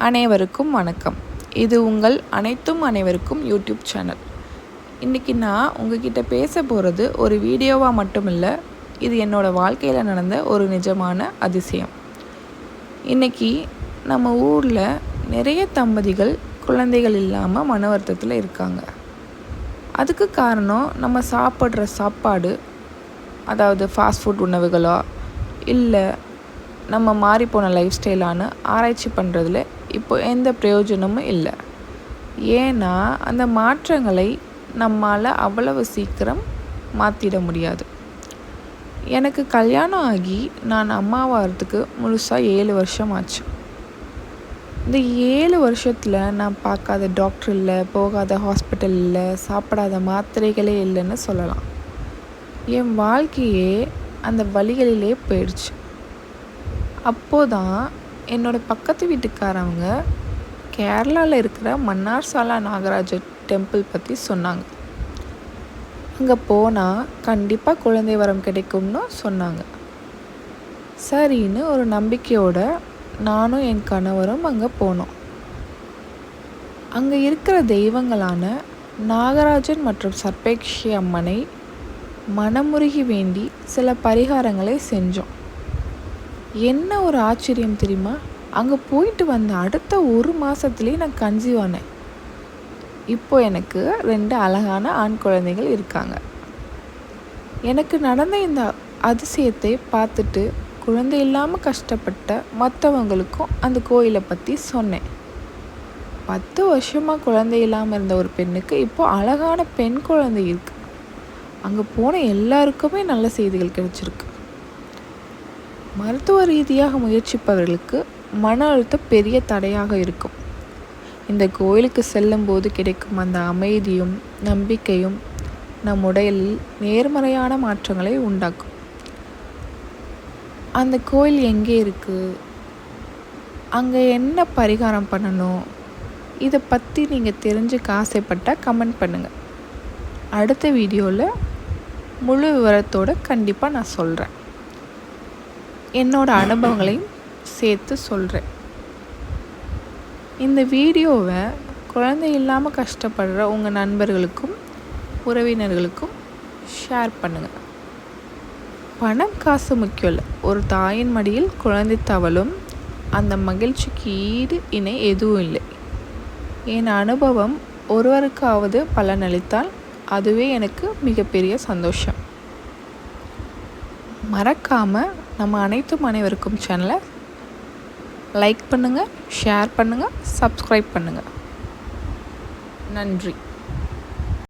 அனைவருக்கும் வணக்கம். இது உங்கள் அனைத்தும் அனைவருக்கும் யூடியூப் சேனல். இன்றைக்கி நான் உங்ககிட்ட பேச போகிறது ஒரு வீடியோவாக மட்டும் இல்லை, இது என்னோடய வாழ்க்கையில் நடந்த ஒரு நிஜமான அதிசயம். இன்றைக்கி நம்ம ஊரில் நிறைய தம்பதிகள் குழந்தைகள் இல்லாமல் மன வருத்தத்தில் இருக்காங்க. அதுக்கு காரணம் நம்ம சாப்பிட்ற சாப்பாடு, அதாவது ஃபாஸ்ட் ஃபுட் உணவுகளோ இல்லை நம்ம மாறிப்போன லைஃப் ஸ்டைலான ஆராய்ச்சி பண்ணுறதுல இப்போ எந்த பிரயோஜனமும் இல்லை. ஏன்னா அந்த மாற்றங்களை நம்மால் அவ்வளவு சீக்கிரம் மாற்றிட முடியாது. எனக்கு கல்யாணம் ஆகி நான் அம்மாவாகிறதுக்கு முழுசாக 7 வருஷம் ஆச்சு. இந்த 7 வருஷத்தில் நான் பார்க்காத டாக்டர் இல்லை, போகாத ஹாஸ்பிட்டல் இல்லை, சாப்பிடாத மாத்திரைகளே இல்லைன்னு சொல்லலாம். என் வாழ்க்கையே அந்த வழிகளிலே போயிடுச்சு. அப்போதான் என்னோடய பக்கத்து வீட்டுக்காரவங்க கேரளாவில் இருக்கிற மன்னார்சாலா நாகராஜர் டெம்பிள் பற்றி சொன்னாங்க. அங்கே போனால் கண்டிப்பாக குழந்தை வரம் கிடைக்கும்னு சொன்னாங்க. சரின்னு ஒரு நம்பிக்கையோடு நானும் என் கணவரும் அங்கே போனோம். அங்கே இருக்கிற தெய்வங்களான நாகராஜன் மற்றும் சர்பேக்ஷி அம்மனை மனமுருகி வேண்டி சில பரிகாரங்களை செஞ்சோம். என்ன ஒரு ஆச்சரியம் தெரியுமா? அங்கே போயிட்டு வந்த அடுத்த 1 மாதத்துலேயே நான் கன்சீவ் ஆனேன். இப்போ எனக்கு 2 அழகான ஆண் குழந்தைகள் இருக்காங்க. எனக்கு நடந்த இந்த அதிசயத்தை பார்த்துட்டு குழந்தை இல்லாமல் கஷ்டப்பட்ட மற்றவங்களுக்கும் அந்த கோயிலை பற்றி சொன்னேன். 10 வருஷமாக குழந்தை இல்லாமல் இருந்த ஒரு பெண்ணுக்கு இப்போது அழகான பெண் குழந்தை இருக்குது. அங்கே போன எல்லாருக்குமே நல்ல செய்திகள் கிடைச்சிருக்கு. மருத்துவ ரீதியாக முயற்சிப்பவர்களுக்கு மன அழுத்தம் பெரிய தடையாக இருக்கும். இந்த கோயிலுக்கு செல்லும்போது கிடைக்கும் அந்த அமைதியும் நம்பிக்கையும் நம் உடலில் நேர்மறையான மாற்றங்களை உண்டாக்கும். அந்த கோயில் எங்கே இருக்குது, அங்கே என்ன பரிகாரம் பண்ணணும், இதை பற்றி நீங்கள் தெரிஞ்சுக்க ஆசைப்பட்டால் கமெண்ட் பண்ணுங்கள். அடுத்த வீடியோவில் முழு விவரத்தோடு கண்டிப்பாக நான் சொல்கிறேன். என்னோடய அனுபவங்களையும் சேர்த்து சொல்கிறேன். இந்த வீடியோவை குழந்தை இல்லாமல் கஷ்டப்படுற உங்கள் நண்பர்களுக்கும் உறவினர்களுக்கும் ஷேர் பண்ணுங்கள். பணம் காசு முக்கியம் இல்லை. ஒரு தாயின் மடியில் குழந்தை தவழும் அந்த மகிழ்ச்சிக்கு ஈடு இணை எதுவும் இல்லை. என் அனுபவம் ஒருவருக்காவது பலனளித்தால் அதுவே எனக்கு மிகப்பெரிய சந்தோஷம். மறக்காமல் நம்ம அனைவருக்கும் சேனலை லைக் பண்ணுங்கள், ஷேர் பண்ணுங்கள், சப்ஸ்கிரைப் பண்ணுங்கள். நன்றி.